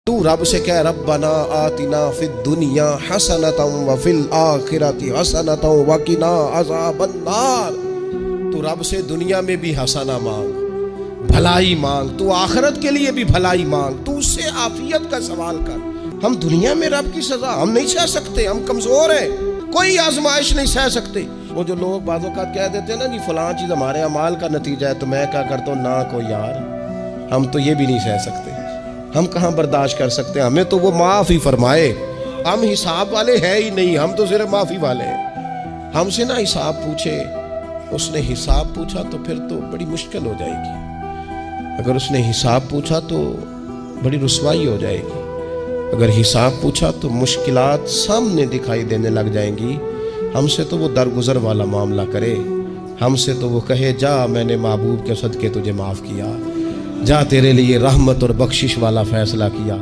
تو رب سے کہہ ربنا آتنا فی الدنیا حسنۃ وفی الآخرۃ حسنۃ وقنا عذاب النار۔ تو رب سے دنیا میں بھی حسنہ مانگ، بھلائی مانگ، تو آخرت کے لیے بھی بھلائی مانگ، تو اس سے عافیت کا سوال کر۔ ہم دنیا میں رب کی سزا ہم نہیں سہ سکتے، ہم کمزور ہیں، کوئی آزمائش نہیں سہ سکتے۔ وہ جو لوگ بعض اوقات کہہ دیتے ہیں نا جی فلاں چیز ہمارے اعمال کا نتیجہ ہے، تو میں کیا کرتا ہوں نہ کو یار ہم تو یہ بھی نہیں سہ سکتے، ہم کہاں برداشت کر سکتے ہیں، ہمیں تو وہ معاف ہی فرمائے۔ ہم حساب والے ہیں ہی نہیں، ہم تو صرف معافی والے ہیں۔ ہم سے نہ حساب پوچھے، اس نے حساب پوچھا تو پھر تو بڑی مشکل ہو جائے گی۔ اگر اس نے حساب پوچھا تو بڑی رسوائی ہو جائے گی، اگر حساب پوچھا تو مشکلات سامنے دکھائی دینے لگ جائیں گی۔ ہم سے تو وہ درگزر والا معاملہ کرے، ہم سے تو وہ کہے جا میں نے محبوب کے صدقے تجھے معاف کیا، جا تیرے لیے رحمت اور بخشش والا فیصلہ کیا۔